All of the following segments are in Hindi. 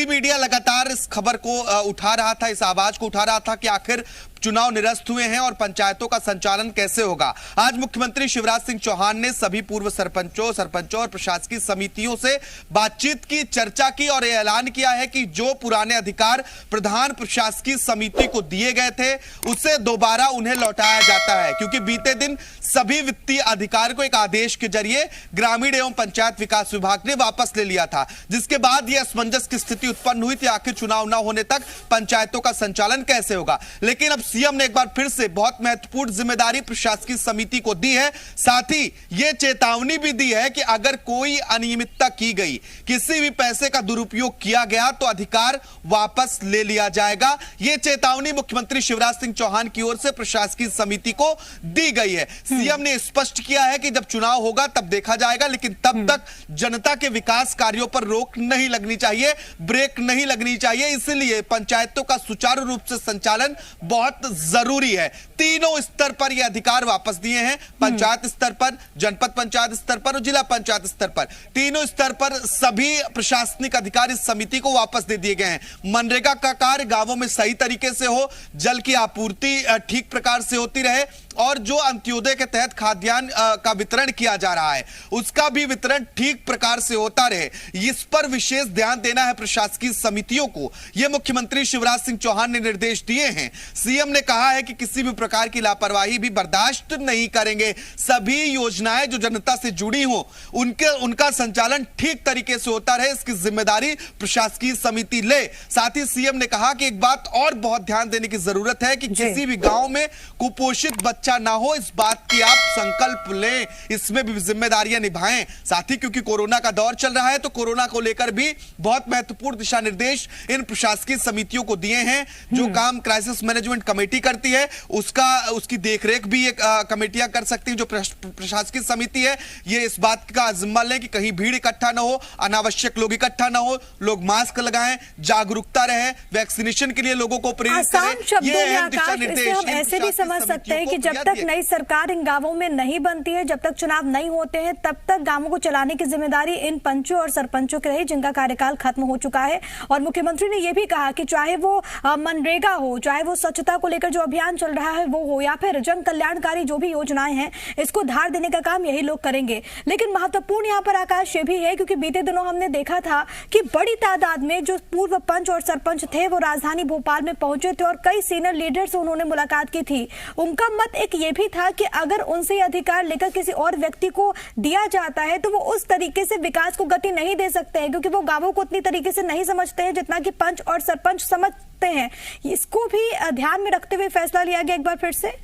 निजी मीडिया लगातार इस खबर को उठा रहा था, इस आवाज को उठा रहा था कि आखिर चुनाव निरस्त हुए हैं और पंचायतों का संचालन कैसे होगा। आज मुख्यमंत्री शिवराज सिंह चौहान ने सभी पूर्व सरपंचों और प्रशासकीय समितियों से बातचीत की, चर्चा की और यह ऐलान किया है कि जो पुराने अधिकार प्रधान प्रशासकीय समिति को दिए गए थे उसे दोबारा उन्हें लौटाया जाता है, क्योंकि बीते दिन सभी वित्तीय अधिकार को एक आदेश के जरिए ग्रामीण एवं पंचायत विकास विभाग ने वापस ले लिया था, जिसके बाद यह असमंजस की स्थिति उत्पन्न हुई थी आखिर चुनाव न होने तक पंचायतों का संचालन कैसे होगा। लेकिन अब सीएम ने एक बार फिर से बहुत महत्वपूर्ण जिम्मेदारी प्रशासकीय समिति को दी है, साथ ही यह चेतावनी भी दी है कि अगर कोई अनियमितता की गई, किसी भी पैसे का दुरुपयोग किया गया तो अधिकार वापस ले लिया जाएगा। यह चेतावनी मुख्यमंत्री शिवराज सिंह चौहान की ओर से प्रशासकीय समिति को दी गई है। सीएम ने स्पष्ट किया है कि जब चुनाव होगा तब देखा जाएगा, लेकिन तब तक जनता के विकास कार्यों पर रोक नहीं लगनी चाहिए, ब्रेक नहीं लगनी चाहिए। इसलिए पंचायतों का सुचारू रूप से संचालन बहुत जरूरी है। तीनों स्तर पर यह अधिकार वापस दिए हैं, पंचायत स्तर पर, जनपद पंचायत स्तर पर और जिला पंचायत स्तर पर। तीनों स्तर पर सभी प्रशासनिक अधिकार इस समिति को वापस दे दिए गए हैं। मनरेगा का कार्य गांवों में सही तरीके से हो, जल की आपूर्ति ठीक प्रकार से होती रहे और जो अंत्योदय के तहत खाद्यान्न का वितरण किया जा रहा है उसका भी वितरण ठीक प्रकार से होता रहे, इस पर विशेष ध्यान देना है प्रशासकीय समितियों को। यह मुख्यमंत्री शिवराज सिंह चौहान ने निर्देश दिए हैं। सीएम ने कहा है कि किसी भी प्रकार की लापरवाही भी बर्दाश्त नहीं करेंगे। सभी योजनाएं जो जनता से जुड़ी हो उनका संचालन ठीक तरीके से होता रहे, इसकी जिम्मेदारी प्रशासकीय समिति ले। साथ ही सीएम ने कहा कि एक बात और बहुत ध्यान देने की जरूरत है कि किसी भी गांव में कुपोषित बच्चा ना हो, इस बात की आप संकल्प लें, इसमें भी जिम्मेदारियां निभाएं। साथ ही क्योंकि कोरोना का दौर चल रहा है तो कोरोना को लेकर भी बहुत महत्वपूर्ण दिशा निर्देश इन प्रशासकीय समितियों को दिए हैं। जो काम क्राइसिस मैनेजमेंट कमेटी करती है उसकी देखरेख भी एक कमेटियां कर सकती हैं। जो प्रशासकीय समिति है ये इस बात का जिम्मा लें कि कहीं भीड़ इकट्ठा ना हो, अनावश्यक लोग इकट्ठा ना हो, लोग मास्क लगाएं, जागरूकता रहे, वैक्सीनेशन के लिए लोगों को प्रेरित करें। ये अहम दिशा निर्देश हम ऐसे भी समझ सकते हैं कि जब तक नई सरकार इन गांवों में नहीं बनती है, जब तक चुनाव नहीं होते हैं, तब तक गांवों को चलाने की जिम्मेदारी इन पंचों और सरपंचों की रही जिनका कार्यकाल खत्म हो चुका है। और मुख्यमंत्री ने यह भी कहा कि चाहे वो मनरेगा हो, चाहे वो स्वच्छता को लेकर जो अभियान चल रहा है वो हो, या फिर जन कल्याणकारी जो भी योजनाएं हैं इसको धार देने का काम यही लोग करेंगे। लेकिन महत्वपूर्ण यहाँ पर आकाश ये भी है क्योंकि बीते दिनों हमने देखा था कि बड़ी तादाद में जो पूर्व पंच और सरपंच थे वो राजधानी भोपाल में पहुंचे थे और कई सीनियर लीडर से उन्होंने मुलाकात की थी। उनका मत एक ये भी था कि अगर उनसे अधिकार लेकर किसी और व्यक्ति को दिया जाता है तो वो उस तरीके से विकास को गति नहीं दे सकते हैं, क्योंकि वो गांवों को उतनी तरीके से नहीं समझते हैं जितना कि पंच और सरपंच समझते हैं। इसको भी ध्यान में रखते हुए फैसला लिया गया एक बार फिर से।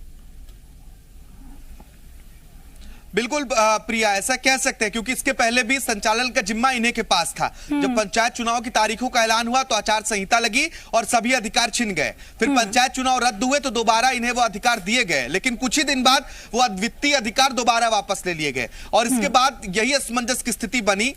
बिल्कुल प्रिया, ऐसा कह सकते हैं क्योंकि इसके पहले भी संचालन का जिम्मा इन्हीं के पास था। जब पंचायत चुनाव की तारीखों का ऐलान हुआ तो आचार संहिता लगी और सभी अधिकार छिन गए। फिर पंचायत चुनाव रद्द हुए तो दोबारा इन्हें वो अधिकार दिए गए, लेकिन कुछ ही दिन बाद वो वित्तीय अधिकार दोबारा वापस ले लिए गए और इसके बाद यही असमंजस की स्थिति बनी।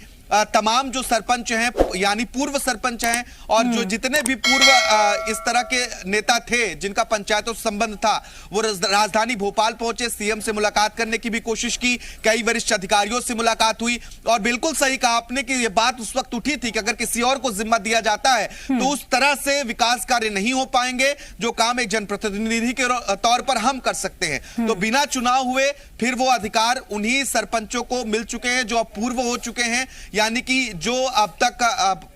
तमाम जो सरपंच हैं यानी पूर्व सरपंच हैं और जो जितने भी पूर्व इस तरह के नेता थे जिनका पंचायतों से संबंध था वो राजधानी भोपाल पहुंचे, सीएम से मुलाकात करने की भी कोशिश की, कई वरिष्ठ अधिकारियों से मुलाकात हुई। और बिल्कुल सही कहा आपने कि ये बात उस वक्त उठी थी कि अगर किसी और को जिम्मा दिया जाता है तो उस तरह से विकास कार्य नहीं हो पाएंगे जो काम एक जनप्रतिनिधि के तौर पर हम कर सकते हैं। तो बिना चुनाव हुए फिर वो अधिकार उन्हीं सरपंचों को मिल चुके हैं जो अब पूर्व हो चुके हैं, यानी कि जो अब तक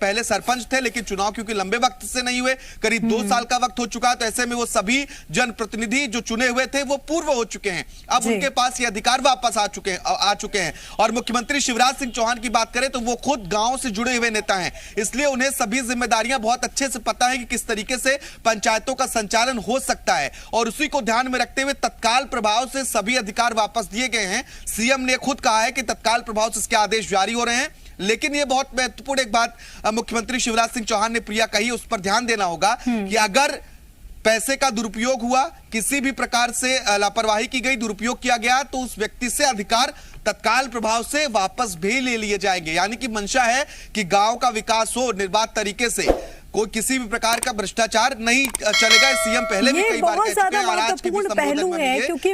पहले सरपंच थे लेकिन चुनाव क्योंकि लंबे वक्त से नहीं हुए, करीब 2 साल का वक्त हो चुका है, तो ऐसे में वो सभी जनप्रतिनिधि जो चुने हुए थे वो पूर्व हो चुके हैं। अब उनके पास ये अधिकार वापस आ चुके हैं। और मुख्यमंत्री शिवराज सिंह चौहान की बात करें तो वो खुद गांव से जुड़े हुए नेता हैं, इसलिए उन्हें सभी जिम्मेदारियां बहुत अच्छे से पता है कि किस तरीके से पंचायतों का संचालन हो सकता है और उसी को ध्यान में रखते हुए तत्काल प्रभाव से सभी अधिकार वापस दिए गए हैं। सीएम ने खुद कहा है कि तत्काल प्रभाव से इसके आदेश जारी हो रहे हैं। लेकिन यह बहुत महत्वपूर्ण एक बात मुख्यमंत्री शिवराज सिंह चौहान ने प्रिया कही, उस पर ध्यान देना होगा कि अगर पैसे का दुरुपयोग हुआ, किसी भी प्रकार से लापरवाही की गई, दुरुपयोग किया गया तो उस व्यक्ति से अधिकार तत्काल प्रभाव से वापस भी ले लिए जाएंगे। यानी कि मंशा है कि गांव का विकास हो निर्बाध तरीके से, कोई किसी भी प्रकार का भ्रष्टाचार नहीं चलेगा। सीएम पहले भी कई बार कह चुके हैं और आज की भी संबोधन में क्योंकि